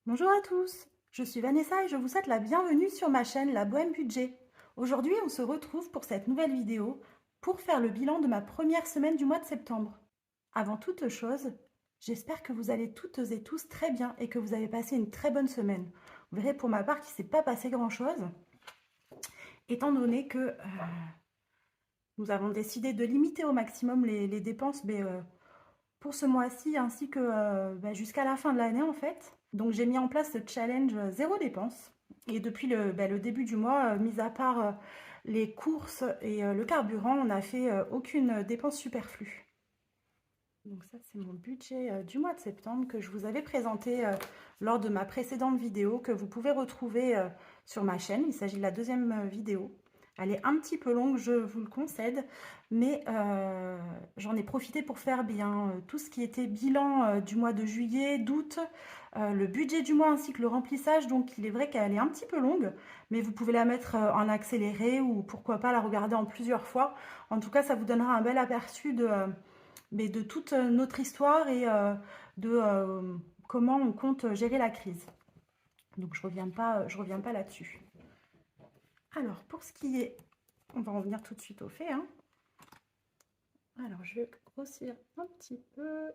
Bonjour à tous, je suis Vanessa et je vous souhaite la bienvenue sur ma chaîne La Bohème Budget. Aujourd'hui, on se retrouve pour cette nouvelle vidéo pour faire le bilan de ma première semaine du mois de septembre. Avant toute chose, j'espère que vous allez toutes et tous très bien et que vous avez passé une très bonne semaine. Vous verrez pour ma part qu'il ne s'est pas passé grand-chose, étant donné que nous avons décidé de limiter au maximum les dépenses pour ce mois-ci ainsi que jusqu'à la fin de l'année en fait. Donc j'ai mis en place ce challenge zéro dépense. Et depuis le début du mois, mis à part les courses et le carburant, on n'a fait aucune dépense superflue. Donc ça c'est mon budget du mois de septembre que je vous avais présenté lors de ma précédente vidéo que vous pouvez retrouver sur ma chaîne. Il s'agit de la deuxième vidéo. Elle est un petit peu longue, je vous le concède, mais j'en ai profité pour faire bien tout ce qui était bilan du mois de juillet, d'août, le budget du mois ainsi que le remplissage. Donc il est vrai qu'elle est un petit peu longue, mais vous pouvez la mettre en accéléré ou pourquoi pas la regarder en plusieurs fois. En tout cas, ça vous donnera un bel aperçu de toute notre histoire et de comment on compte gérer la crise. Donc je reviens pas là-dessus. Alors pour ce qui est, on va en venir tout de suite au fait, hein. Alors je vais grossir un petit peu,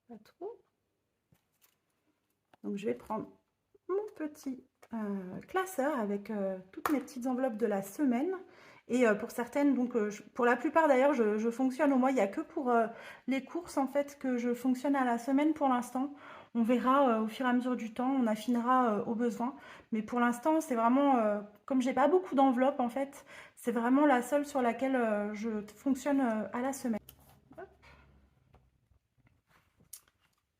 pas trop. Donc je vais prendre mon petit classeur avec toutes mes petites enveloppes de la semaine. Et pour certaines, donc pour la plupart d'ailleurs, je fonctionne au mois. Il n'y a que pour les courses en fait que je fonctionne à la semaine pour l'instant. On verra au fur et à mesure du temps, on affinera au besoin. Mais pour l'instant, c'est vraiment, comme j'ai pas beaucoup d'enveloppes en fait, c'est vraiment la seule sur laquelle je fonctionne à la semaine. Hop.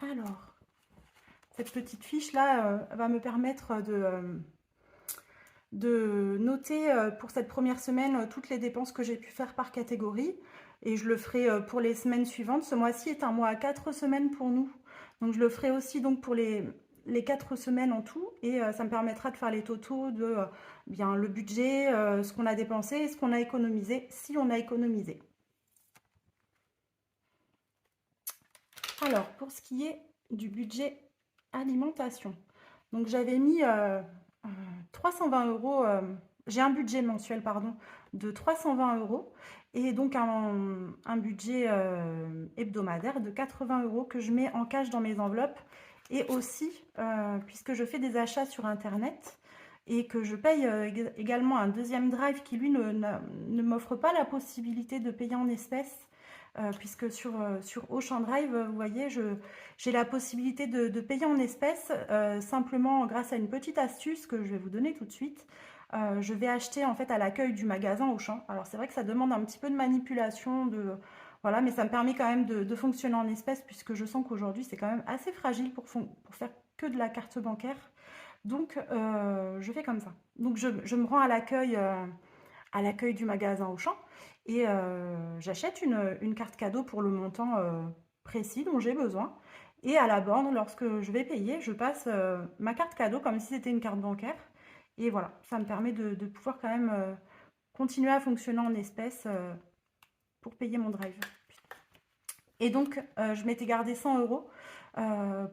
Alors, cette petite fiche là va me permettre de noter pour cette première semaine toutes les dépenses que j'ai pu faire par catégorie. Et je le ferai pour les semaines suivantes. Ce mois-ci est un mois à 4 semaines pour nous. Donc je le ferai aussi donc pour les 4 semaines en tout. Et ça me permettra de faire les totaux de bien le budget, ce qu'on a dépensé et ce qu'on a économisé, si on a économisé. Alors, pour ce qui est du budget alimentation, donc j'avais mis 320 euros, j'ai un budget mensuel, pardon, de 320 euros et donc un budget hebdomadaire de 80 euros que je mets en cash dans mes enveloppes et aussi, puisque je fais des achats sur Internet et que je paye également un deuxième drive qui lui ne m'offre pas la possibilité de payer en espèces puisque sur Auchan Drive, vous voyez, j'ai la possibilité de payer en espèces simplement grâce à une petite astuce que je vais vous donner tout de suite. Je vais acheter en fait à l'accueil du magasin Auchan. Alors c'est vrai que ça demande un petit peu de manipulation, voilà, mais ça me permet quand même de fonctionner en espèces puisque je sens qu'aujourd'hui c'est quand même assez fragile pour faire que de la carte bancaire. Donc je fais comme ça. Donc je me rends à l'accueil du magasin Auchan et j'achète une carte cadeau pour le montant précis dont j'ai besoin. Et à la borne, lorsque je vais payer, je passe ma carte cadeau comme si c'était une carte bancaire. Et voilà, ça me permet de pouvoir quand même continuer à fonctionner en espèces pour payer mon drive. Et donc, je m'étais gardé 100 euros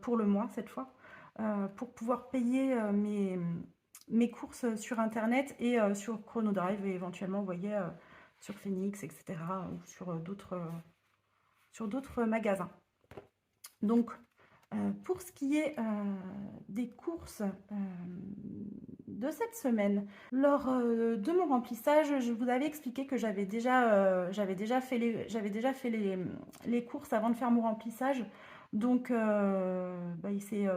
pour le mois cette fois, pour pouvoir payer mes courses sur Internet et sur Chronodrive et éventuellement, vous voyez, sur Phoenix, etc. ou sur d'autres magasins. Donc, pour ce qui est des courses de cette semaine, lors de mon remplissage, je vous avais expliqué que j'avais déjà fait les courses avant de faire mon remplissage. Donc, il s'est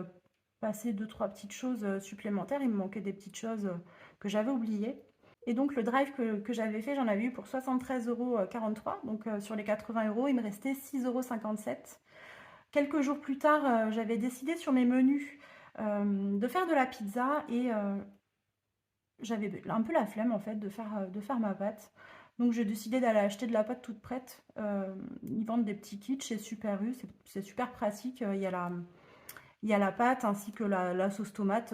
passé deux, trois petites choses supplémentaires. Il me manquait des petites choses que j'avais oubliées. Et donc, le drive que j'avais fait, j'en avais eu pour 73,43 €. Donc, sur les 80 euros, il me restait 6,57 €. Quelques jours plus tard, j'avais décidé sur mes menus de faire de la pizza et j'avais un peu la flemme en fait de faire ma pâte. Donc j'ai décidé d'aller acheter de la pâte toute prête. Ils vendent des petits kits chez Super U, c'est super pratique. Il y a la pâte ainsi que la sauce tomate.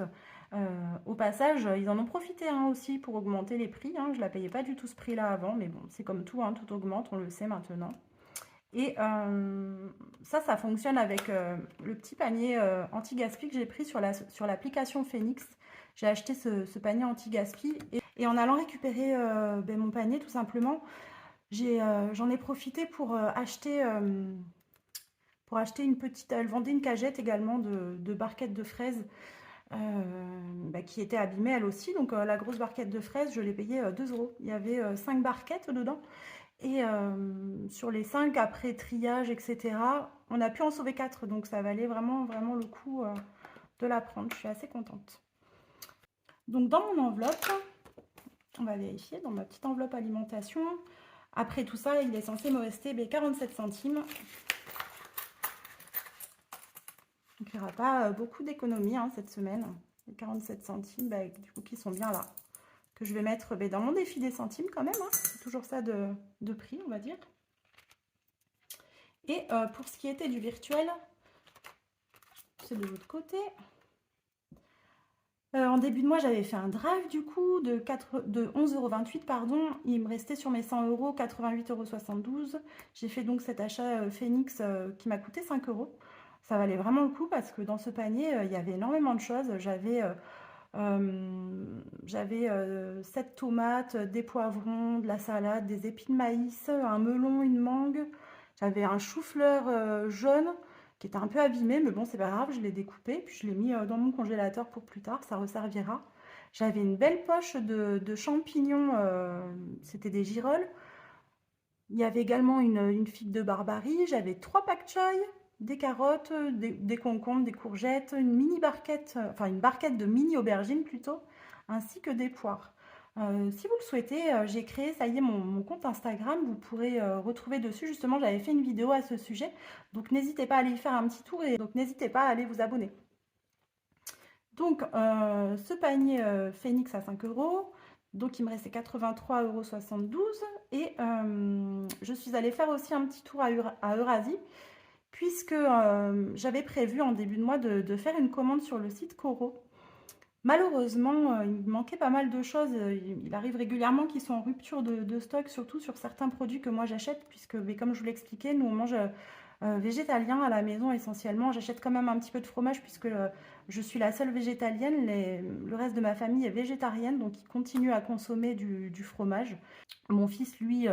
Au passage, ils en ont profité hein, aussi pour augmenter les prix. Hein. Je ne la payais pas du tout ce prix-là avant, mais bon, c'est comme tout, hein, tout augmente, on le sait maintenant. Et ça fonctionne avec le petit panier anti-gaspi que j'ai pris sur l'application Phoenix. J'ai acheté ce panier anti-gaspi et en allant récupérer mon panier tout simplement, j'en ai profité pour acheter une petite... Elle vendait une cagette également de barquettes de fraises qui était abîmée elle aussi. Donc la grosse barquette de fraises, je l'ai payée 2 euros. Il y avait 5 barquettes dedans. Et sur les 5, après triage, etc., on a pu en sauver 4. Donc ça valait vraiment, vraiment le coup de la prendre. Je suis assez contente. Donc dans mon enveloppe, on va vérifier, dans ma petite enveloppe alimentation, après tout ça, il est censé me rester 47 centimes. Donc il n'y aura pas beaucoup d'économies cette semaine. Les 47 centimes, du coup, qui sont bien là. Que je vais mettre dans mon défi des centimes quand même. C'est toujours ça de prix, on va dire. Et pour ce qui était du virtuel, c'est de l'autre côté. En début de mois, j'avais fait un drive du coup de 11,28 €, pardon. Il me restait sur mes 100 €, 88,72 €. J'ai fait donc cet achat Phoenix qui m'a coûté 5 €. Ça valait vraiment le coup parce que dans ce panier, il y avait énormément de choses. J'avais 7 tomates, des poivrons, de la salade, des épis de maïs, un melon, une mangue. J'avais un chou-fleur jaune qui était un peu abîmé, mais bon, c'est pas grave, je l'ai découpé, puis je l'ai mis dans mon congélateur pour plus tard, ça resservira. J'avais une belle poche de champignons, c'était des girolles. Il y avait également une figue de barbarie, j'avais 3 pak choy, des carottes, des concombres, des courgettes, une mini barquette, enfin une barquette de mini aubergines plutôt, ainsi que des poires. Si vous le souhaitez, j'ai créé, ça y est, mon compte Instagram. Vous pourrez retrouver dessus, justement, j'avais fait une vidéo à ce sujet. Donc, n'hésitez pas à aller y faire un petit tour et donc n'hésitez pas à aller vous abonner. Donc, ce panier Phoenix à 5 €. Donc, il me restait 83,72 € et je suis allée faire aussi un petit tour à Eurasie puisque j'avais prévu en début de mois de faire une commande sur le site Coro. Malheureusement, il me manquait pas mal de choses. Il arrive régulièrement qu'ils sont en rupture de stock, surtout sur certains produits que moi j'achète, puisque comme je vous l'expliquais, nous on mange végétalien à la maison essentiellement. J'achète quand même un petit peu de fromage puisque je suis la seule végétalienne. Le reste de ma famille est végétarienne, donc ils continuent à consommer du fromage. Mon fils, lui,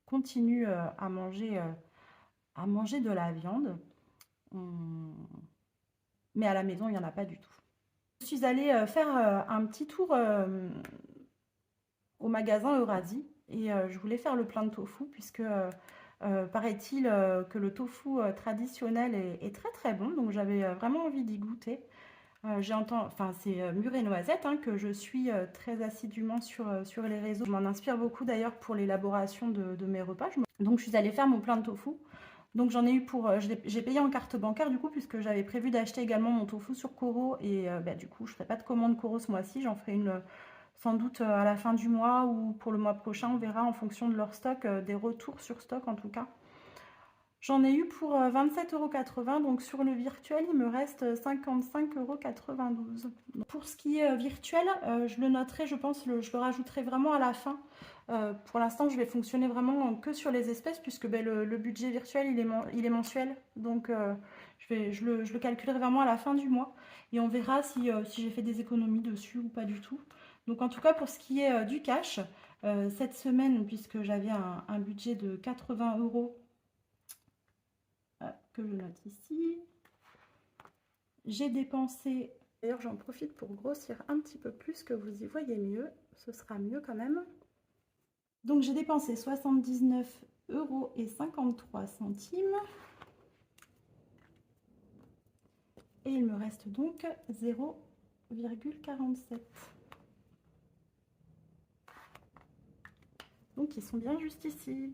continue à manger de la viande. Mais à la maison, il n'y en a pas du tout. Je suis allée faire un petit tour au magasin Eurasie et je voulais faire le plein de tofu puisque paraît-il que le tofu traditionnel est très très bon, donc j'avais vraiment envie d'y goûter. C'est Mûre et Noisette que je suis très assidûment sur les réseaux. Je m'en inspire beaucoup d'ailleurs pour l'élaboration de mes repas. Donc je suis allée faire mon plein de tofu. Donc j'en ai eu j'ai payé en carte bancaire du coup puisque j'avais prévu d'acheter également mon tofu sur Coro et du coup je ferai pas de commande Coro ce mois-ci, j'en ferai une sans doute à la fin du mois ou pour le mois prochain, on verra en fonction de leur stock, des retours sur stock en tout cas. J'en ai eu pour 27,80 €, donc sur le virtuel il me reste 55,92 €. Pour ce qui est virtuel, je le noterai, je pense, je le rajouterai vraiment à la fin. Pour l'instant, je vais fonctionner vraiment que sur les espèces puisque le budget virtuel il est mensuel. Donc je le calculerai vraiment à la fin du mois et on verra si j'ai fait des économies dessus ou pas du tout. Donc en tout cas, pour ce qui est du cash, cette semaine, puisque j'avais un budget de 80 € que je note ici, j'ai dépensé... D'ailleurs, j'en profite pour grossir un petit peu plus, que vous y voyez mieux. Ce sera mieux quand même. Donc, j'ai dépensé 79,53 €. Et il me reste donc 0,47. Donc, ils sont bien juste ici.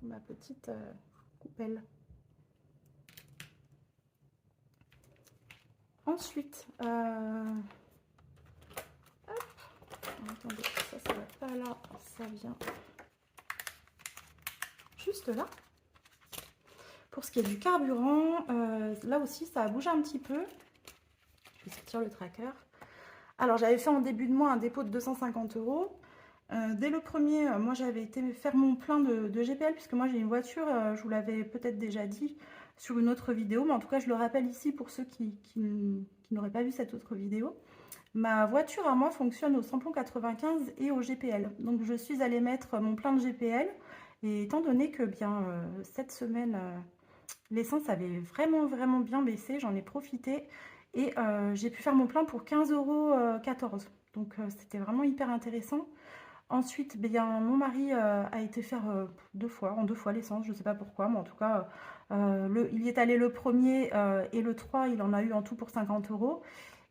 Ma petite coupelle. Ensuite, attendez, ça va pas là, ça vient juste là. Pour ce qui est du carburant, là aussi ça a bougé un petit peu. Je vais sortir le tracker. Alors j'avais fait en début de mois un dépôt de 250 €. Dès le premier, moi j'avais été faire mon plein de GPL, puisque moi j'ai une voiture, je vous l'avais peut-être déjà dit sur une autre vidéo, mais en tout cas je le rappelle ici pour ceux qui n'auraient pas vu cette autre vidéo. Ma voiture à moi fonctionne au samplon 95 et au GPL. Donc je suis allée mettre mon plein de GPL, et étant donné que bien cette semaine, l'essence avait vraiment bien baissé, j'en ai profité et j'ai pu faire mon plein pour 15,14 €. Donc c'était vraiment hyper intéressant. Ensuite, bien, mon mari a été faire en deux fois l'essence, je ne sais pas pourquoi, mais en tout cas, il y est allé le premier et le 3, il en a eu en tout pour 50 €.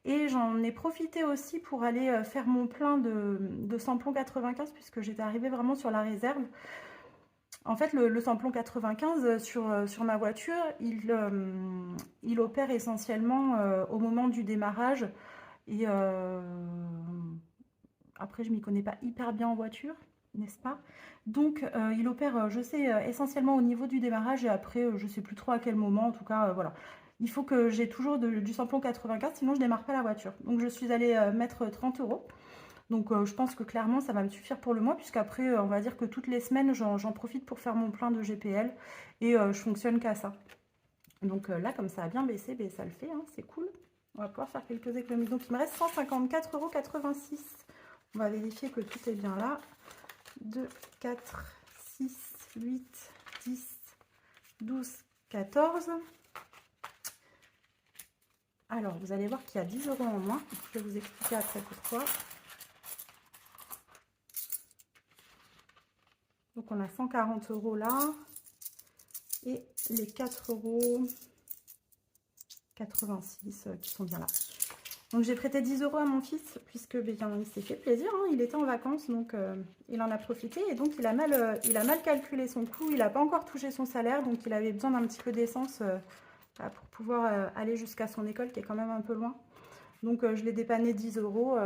Et j'en ai profité aussi pour aller faire mon plein de samplon 95, puisque j'étais arrivée vraiment sur la réserve. En fait, le samplon 95 sur ma voiture, il opère essentiellement au moment du démarrage. Et après, je m'y connais pas hyper bien en voiture, n'est-ce pas? Donc, il opère, je sais, essentiellement au niveau du démarrage, et après, je sais plus trop à quel moment. En tout cas, voilà. Il faut que j'ai toujours du samplon 95, sinon je démarre pas la voiture. Donc, je suis allée mettre 30 €. Donc, je pense que clairement, ça va me suffire pour le mois, puisqu'après, on va dire que toutes les semaines, j'en profite pour faire mon plein de GPL, et je fonctionne qu'à ça. Donc là, comme ça a bien baissé, ben, ça le fait, hein, c'est cool. On va pouvoir faire quelques économies. Donc, il me reste 154,86 €. On va vérifier que tout est bien là. 2, 4, 6, 8, 10, 12, 14. Alors, vous allez voir qu'il y a 10 € en moins. Je vais vous expliquer après pourquoi. Donc, on a 140 € là. Et les 4,86 € qui sont bien là. Donc, j'ai prêté 10 € à mon fils, puisque bien, il s'est fait plaisir, hein. Il était en vacances, donc il en a profité. Et donc, il a mal calculé son coût. Il n'a pas encore touché son salaire, donc il avait besoin d'un petit peu d'essence pour pouvoir aller jusqu'à son école, qui est quand même un peu loin. Donc, je l'ai dépanné 10 €.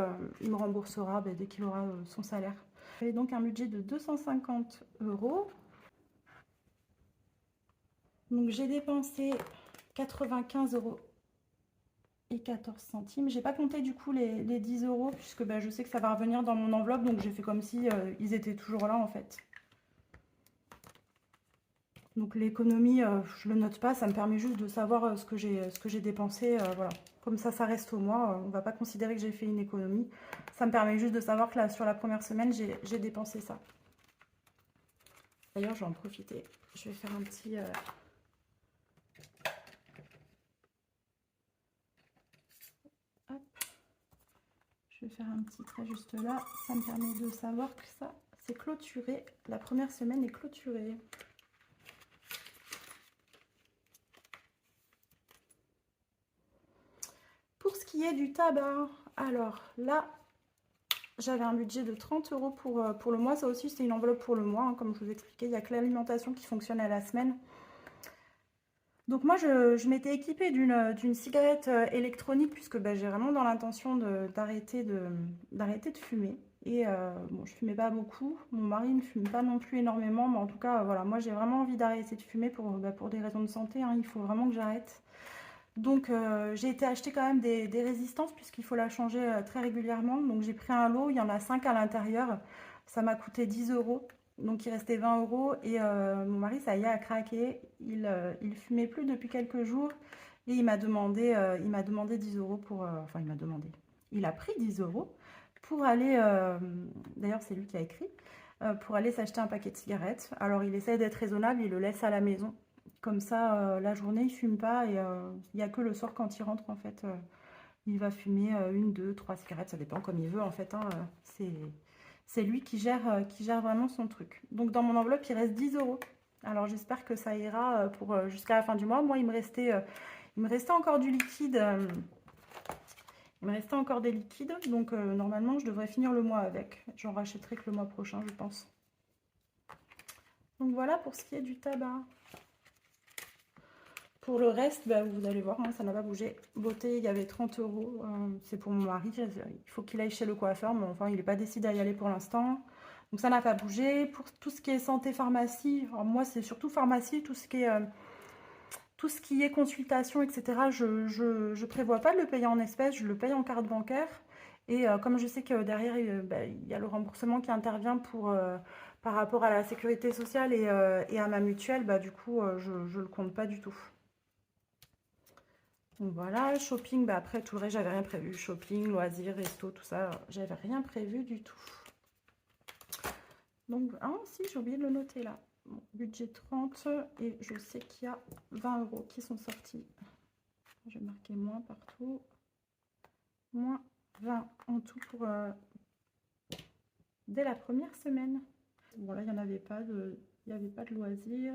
Il me remboursera dès qu'il aura son salaire. J'avais donc un budget de 250 €. Donc, j'ai dépensé 95 € et 14 centimes. J'ai pas compté du coup les 10 €, puisque je sais que ça va revenir dans mon enveloppe, donc j'ai fait comme si ils étaient toujours là en fait. Donc l'économie, je le note pas, ça me permet juste de savoir ce que j'ai dépensé, voilà. Comme ça reste au mois, on va pas considérer que j'ai fait une économie. Ça me permet juste de savoir que là, sur la première semaine, j'ai dépensé ça. D'ailleurs, je vais en profiter. Je vais faire un petit... Hop. Je vais faire un petit trait juste là. Ça me permet de savoir que ça, c'est clôturé. La première semaine est clôturée. Pour ce qui est du tabac, alors là, j'avais un budget de 30 € pour le mois. Ça aussi, c'est une enveloppe pour le mois, hein, comme je vous expliquais. Il n'y a que l'alimentation qui fonctionne à la semaine. Donc moi, je m'étais équipée d'une cigarette électronique, puisque j'ai vraiment dans l'intention d'arrêter de fumer. Et bon, je fumais pas beaucoup. Mon mari ne fume pas non plus énormément. Mais en tout cas, voilà, moi, j'ai vraiment envie d'arrêter de fumer pour des raisons de santé, hein. Il faut vraiment que j'arrête. Donc, j'ai été acheter quand même des résistances, puisqu'il faut la changer très régulièrement. Donc, j'ai pris un lot, il y en a 5 à l'intérieur. Ça m'a coûté 10 €. Donc, il restait 20 € et mon mari, ça y est, a craqué. Il fumait plus depuis quelques jours et il m'a demandé 10 € pour... enfin, il m'a demandé. Il a pris 10 € pour aller... d'ailleurs, c'est lui qui a écrit. Pour aller s'acheter un paquet de cigarettes. Alors, il essaie d'être raisonnable, il le laisse à la maison. Comme ça, la journée, il fume pas et il n'y a que le soir quand il rentre, en fait, il va fumer 1, 2, 3 cigarettes, ça dépend comme il veut, en fait, hein, c'est lui qui gère vraiment son truc. Donc, dans mon enveloppe, il reste 10 €. Alors, j'espère que ça ira pour jusqu'à la fin du mois. Moi, il me restait encore du liquide. Il me restait encore des liquides, donc normalement, je devrais finir le mois avec. J'en rachèterai que le mois prochain, je pense. Donc, voilà pour ce qui est du tabac. Pour le reste, vous allez voir, hein, ça n'a pas bougé. Beauté, il y avait 30 €. C'est pour mon mari. Il faut qu'il aille chez le coiffeur, mais enfin, il n'est pas décidé à y aller pour l'instant. Donc, ça n'a pas bougé. Pour tout ce qui est santé, pharmacie, alors moi, c'est surtout pharmacie, tout ce qui est consultation, etc. Je prévois pas de le payer en espèces, je le paye en carte bancaire. Et comme je sais que derrière, bah, il y a le remboursement qui intervient par rapport à la sécurité sociale et à ma mutuelle, bah, du coup, je ne le compte pas du tout. Donc voilà, shopping, bah, après tout le reste, j'avais rien prévu. Shopping, loisirs, resto, tout ça, j'avais rien prévu du tout. Donc, ah si, j'ai oublié de le noter là. Bon, budget 30 et je sais qu'il y a 20 € qui sont sortis. Je vais marquer moins partout. Moins 20 en tout pour dès la première semaine. Bon là, il n'y avait pas de loisirs.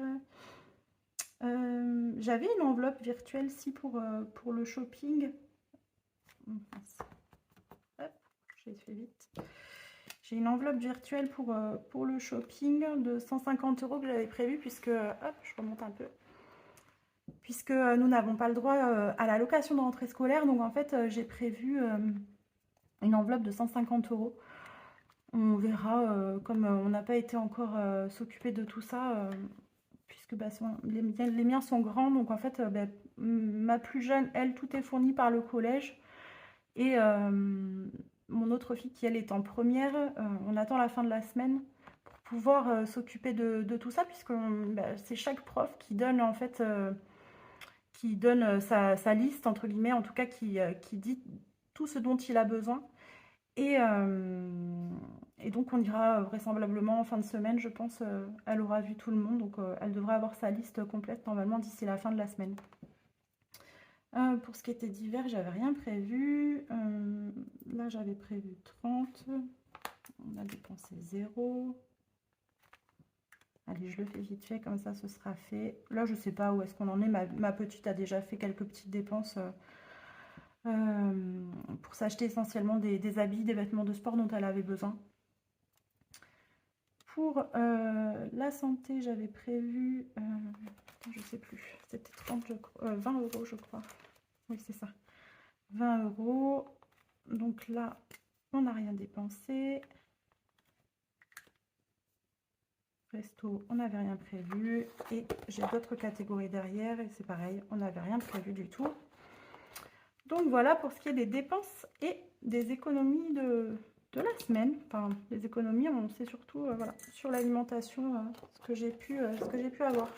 J'avais une enveloppe virtuelle si pour le shopping. Hop, j'ai fait vite. J'ai une enveloppe virtuelle pour le shopping de 150 € que j'avais prévu puisque, hop, je remonte un peu. Puisque nous n'avons pas le droit à la location de rentrée scolaire. Donc en fait, j'ai prévu une enveloppe de 150 €. On verra, comme on n'a pas été encore s'occuper de tout ça, puisque bah, les miens sont grands. Donc en fait, bah, ma plus jeune, elle, tout est fourni par le collège. Et mon autre fille qui, elle, est en première, on attend la fin de la semaine pour pouvoir s'occuper de tout ça, puisque bah, c'est chaque prof qui donne en fait sa liste, entre guillemets, en tout cas qui dit tout ce dont il a besoin. Et donc on ira vraisemblablement en fin de semaine, je pense, elle aura vu tout le monde, donc elle devrait avoir sa liste complète normalement d'ici la fin de la semaine. Pour ce qui était d'hiver, j'avais rien prévu. Là, j'avais prévu 30. On a dépensé 0. Allez, je le fais vite fait, comme ça, ce sera fait. Là, je sais pas où est-ce qu'on en est. Ma petite a déjà fait quelques petites dépenses pour s'acheter essentiellement des habits, des vêtements de sport dont elle avait besoin. Pour la santé, j'avais prévu, je sais plus, c'était 20 € je crois. Oui, c'est ça. 20 €. Donc là, on n'a rien dépensé. Resto, on n'avait rien prévu. Et j'ai d'autres catégories derrière et c'est pareil, on n'avait rien prévu du tout. Donc voilà pour ce qui est des dépenses et des économies de la semaine. Enfin, les économies, on sait surtout voilà, sur l'alimentation ce que j'ai pu avoir.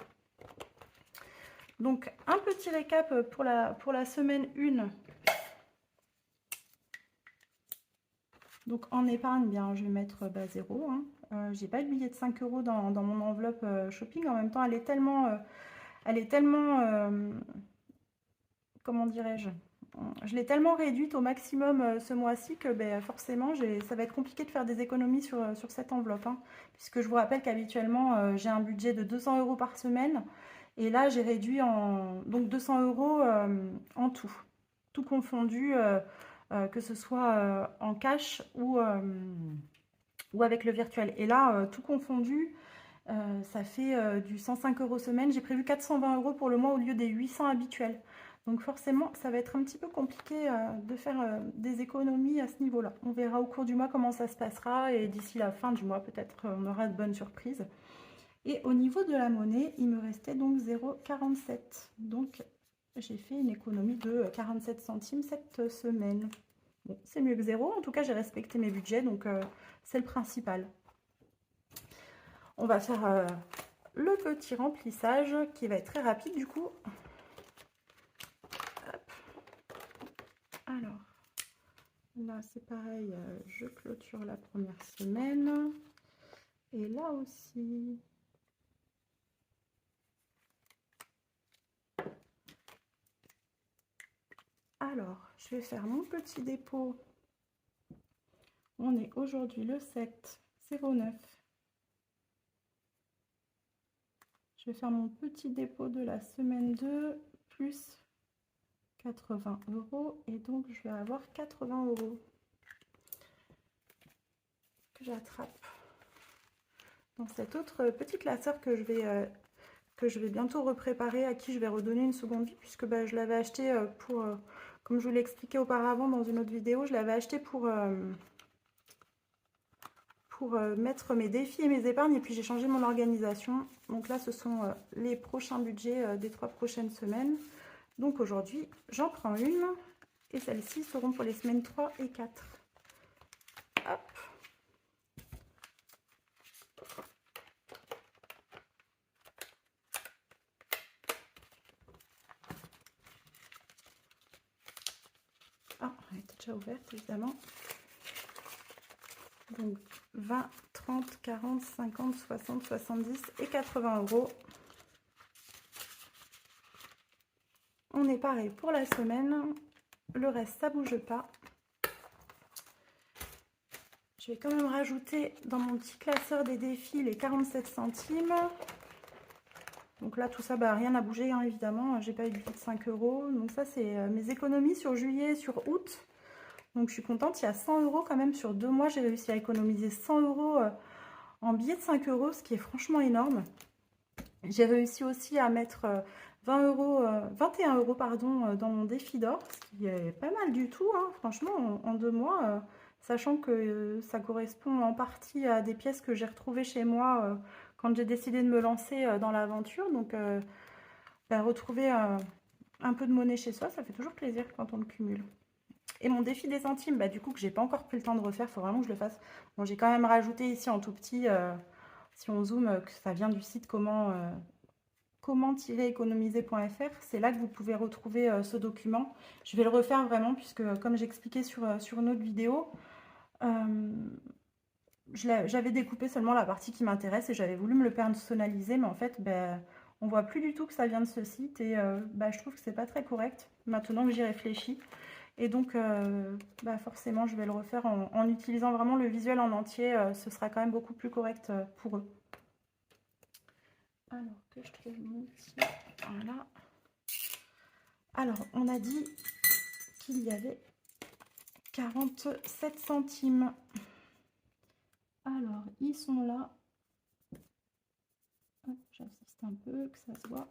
Donc un petit récap pour la semaine 1. Donc en épargne, bien, je vais mettre 0. Hein. J'ai pas de billet de 5 € dans mon enveloppe shopping. En même temps, elle est tellement comment dirais-je, je l'ai tellement réduite au maximum ce mois-ci que ben, forcément, ça va être compliqué de faire des économies sur cette enveloppe. Hein, puisque je vous rappelle qu'habituellement, j'ai un budget de 200 € par semaine. Et là, j'ai réduit donc 200 € en tout. Tout confondu, que ce soit en cash ou avec le virtuel. Et là, tout confondu, ça fait du 105 € semaine. J'ai prévu 420 € pour le mois au lieu des 800 habituels. Donc forcément, ça va être un petit peu compliqué de faire des économies à ce niveau-là. On verra au cours du mois comment ça se passera et d'ici la fin du mois, peut-être on aura de bonnes surprises. Et au niveau de la monnaie, il me restait donc 0,47. Donc j'ai fait une économie de 47 centimes cette semaine. Bon, c'est mieux que 0. En tout cas, j'ai respecté mes budgets, donc c'est le principal. On va faire le petit remplissage qui va être très rapide du coup. Hop. Alors, là c'est pareil, je clôture la première semaine. Et là aussi. Alors, je vais faire mon petit dépôt. On est aujourd'hui le 7/09. Je vais faire mon petit dépôt de la semaine 2 plus 80 € et donc je vais avoir 80 € que j'attrape dans cet autre petit classeur que je vais bientôt repréparer, à qui je vais redonner une seconde vie puisque bah, je l'avais acheté pour, comme je vous l'ai expliqué auparavant dans une autre vidéo, je l'avais acheté pour mettre mes défis et mes épargnes et puis j'ai changé mon organisation. Donc là, ce sont les prochains budgets des 3 prochaines semaines. Donc aujourd'hui, j'en prends une et celles-ci seront pour les semaines 3 et 4. déjà ouverte évidemment. Donc 20, 30, 40, 50, 60, 70 et 80 euros. On est pareil pour la semaine. Le reste, ça bouge pas. Je vais quand même rajouter dans mon petit classeur des défis les 47 centimes. Donc là, tout ça, bah, rien n'a bougé, hein, évidemment. J'ai pas eu de 5 euros. Donc ça, c'est mes économies sur juillet, sur août. Donc je suis contente. Il y a 100 euros quand même sur 2 mois. J'ai réussi à économiser 100 euros en billets de 5 euros, ce qui est franchement énorme. J'ai réussi aussi à mettre 21 euros pardon, dans mon défi d'or, ce qui est pas mal du tout, hein, franchement, en 2 mois, sachant que ça correspond en partie à des pièces que j'ai retrouvées chez moi quand j'ai décidé de me lancer dans l'aventure. Donc, bah, retrouver un peu de monnaie chez soi, ça fait toujours plaisir quand on le cumule. Et mon défi des centimes, bah, du coup, que j'ai pas encore pris le temps de refaire, il faut vraiment que je le fasse. Bon, j'ai quand même rajouté ici en tout petit, si on zoome, que ça vient du site comment-économiser.fr. C'est là que vous pouvez retrouver ce document. Je vais le refaire vraiment, puisque comme j'expliquais sur une autre vidéo, j'avais découpé seulement la partie qui m'intéresse et j'avais voulu me le personnaliser, mais en fait, ben, on voit plus du tout que ça vient de ce site et ben, je trouve que c'est pas très correct maintenant que j'y réfléchis. Et donc, bah forcément, je vais le refaire en utilisant vraiment le visuel en entier. Ce sera quand même beaucoup plus correct pour eux. Alors, que je trouve mon petit... Voilà. Alors, on a dit qu'il y avait 47 centimes. Alors, ils sont là. J'insiste un peu, que ça se voit.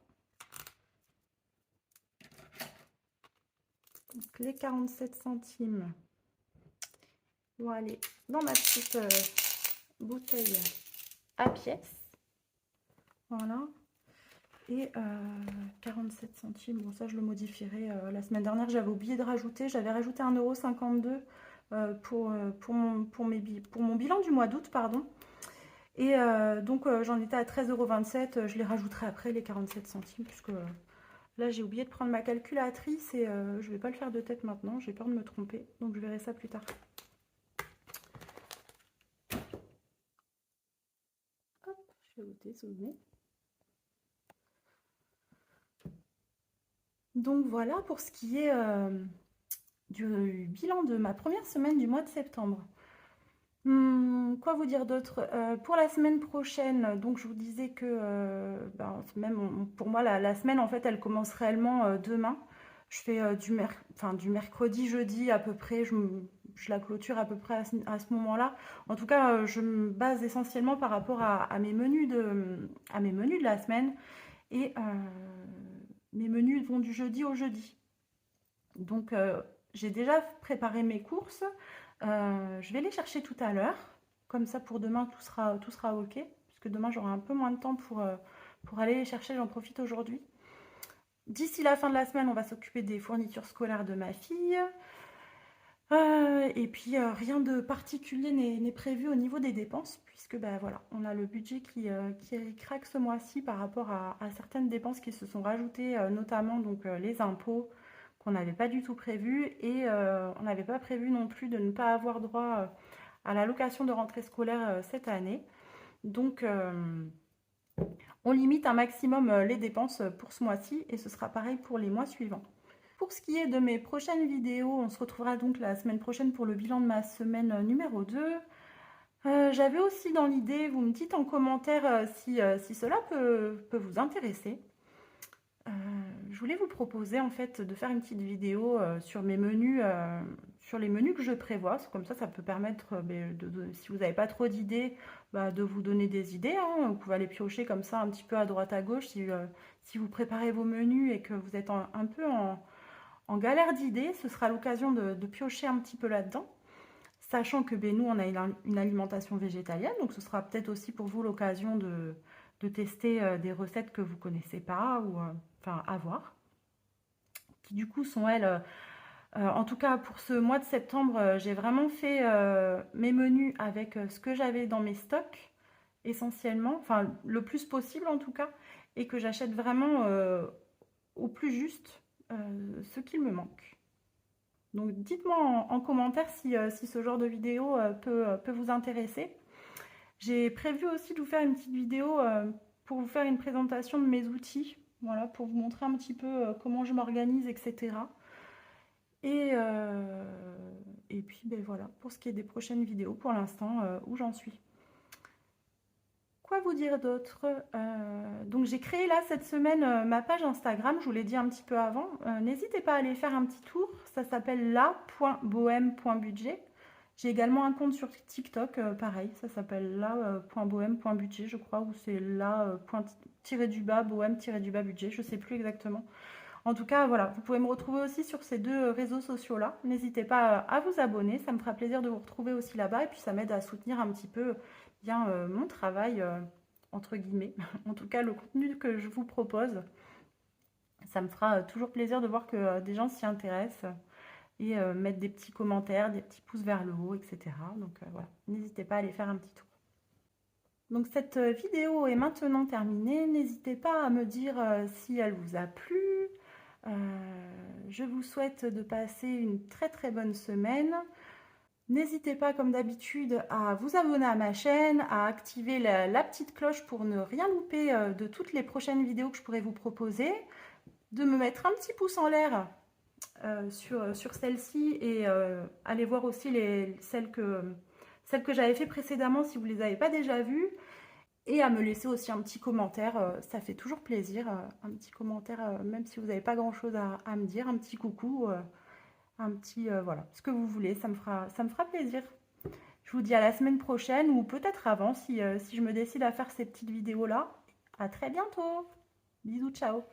Donc, les 47 centimes vont aller dans ma petite bouteille à pièces. Voilà. Et 47 centimes, bon ça je le modifierai. La semaine dernière j'avais oublié de rajouter, j'avais rajouté 1,52 € pour mon bilan du mois d'août, pardon. Et donc j'en étais à 13,27 €, je les rajouterai après les 47 centimes, puisque là j'ai oublié de prendre ma calculatrice et je vais pas le faire de tête maintenant, j'ai peur de me tromper, donc je verrai ça plus tard. Hop, je vais vous dézoomer. Donc voilà pour ce qui est du bilan de ma première semaine du mois de septembre. Quoi vous dire d'autre? Pour la semaine prochaine, donc je vous disais que ben, même pour moi la semaine en fait elle commence réellement demain. Je fais du mercredi, jeudi à peu près, je la clôture à peu près à ce moment-là. En tout cas, je me base essentiellement par rapport à mes menus de la semaine. Et mes menus vont du jeudi au jeudi. Donc, j'ai déjà préparé mes courses. Je vais les chercher tout à l'heure. Comme ça, pour demain, tout sera OK. Puisque demain, j'aurai un peu moins de temps pour aller les chercher. J'en profite aujourd'hui. D'ici la fin de la semaine, on va s'occuper des fournitures scolaires de ma fille. Et puis, rien de particulier n'est prévu au niveau des dépenses, puisque bah, voilà, on a le budget qui craque ce mois-ci par rapport à certaines dépenses qui se sont rajoutées, notamment donc, les impôts qu'on n'avait pas du tout prévus, et on n'avait pas prévu non plus de ne pas avoir droit à l'allocation de rentrée scolaire cette année. Donc, on limite un maximum les dépenses pour ce mois-ci, et ce sera pareil pour les mois suivants. Pour ce qui est de mes prochaines vidéos, on se retrouvera donc la semaine prochaine pour le bilan de ma semaine numéro 2. J'avais aussi dans l'idée, vous me dites en commentaire si cela peut vous intéresser. Je voulais vous proposer en fait de faire une petite vidéo sur mes menus, sur les menus que je prévois. Comme ça peut permettre, si vous n'avez pas trop d'idées, de vous donner des idées. Hein. Vous pouvez aller piocher comme ça un petit peu à droite à gauche si vous préparez vos menus et que vous êtes un peu en galère d'idées. Ce sera l'occasion de piocher un petit peu là-dedans. Sachant que nous, on a une alimentation végétalienne, donc ce sera peut-être aussi pour vous l'occasion de tester des recettes que vous ne connaissez pas, ou enfin à voir, qui du coup sont elles, en tout cas pour ce mois de septembre, j'ai vraiment fait mes menus avec ce que j'avais dans mes stocks, essentiellement, enfin le plus possible en tout cas, et que j'achète vraiment au plus juste ce qu'il me manque. Donc dites-moi en commentaire si ce genre de vidéo peut vous intéresser. J'ai prévu aussi de vous faire une petite vidéo pour vous faire une présentation de mes outils, voilà, pour vous montrer un petit peu comment je m'organise, etc. Et, euh, et puis ben voilà, pour ce qui est des prochaines vidéos, pour l'instant, où j'en suis. Quoi vous dire d'autre? Donc j'ai créé là cette semaine ma page Instagram, je vous l'ai dit un petit peu avant. N'hésitez pas à aller faire un petit tour, ça s'appelle la.bohème.budget. J'ai également un compte sur TikTok, pareil, ça s'appelle la.bohème.budget, je crois, ou c'est la.-du-bas, bohème-du-bas budget, je sais plus exactement. En tout cas, voilà, vous pouvez me retrouver aussi sur ces deux réseaux sociaux-là. N'hésitez pas à vous abonner, ça me fera plaisir de vous retrouver aussi là-bas et puis ça m'aide à soutenir un petit peu bien mon travail, entre guillemets. En tout cas, le contenu que je vous propose, ça me fera toujours plaisir de voir que des gens s'y intéressent et mettre des petits commentaires, des petits pouces vers le haut, etc. Donc voilà, n'hésitez pas à aller faire un petit tour. Donc cette vidéo est maintenant terminée. N'hésitez pas à me dire si elle vous a plu. Je vous souhaite de passer une très très bonne semaine. N'hésitez pas comme d'habitude à vous abonner à ma chaîne, à activer la petite cloche pour ne rien louper de toutes les prochaines vidéos que je pourrai vous proposer, de me mettre un petit pouce en l'air sur celle-ci et aller voir aussi celles que j'avais fait précédemment si vous ne les avez pas déjà vues. Et à me laisser aussi un petit commentaire, ça fait toujours plaisir, un petit commentaire, même si vous n'avez pas grand-chose à me dire, un petit coucou, un petit, voilà, ce que vous voulez, ça me fera plaisir. Je vous dis à la semaine prochaine ou peut-être avant si je me décide à faire ces petites vidéos-là. À très bientôt. Bisous, ciao.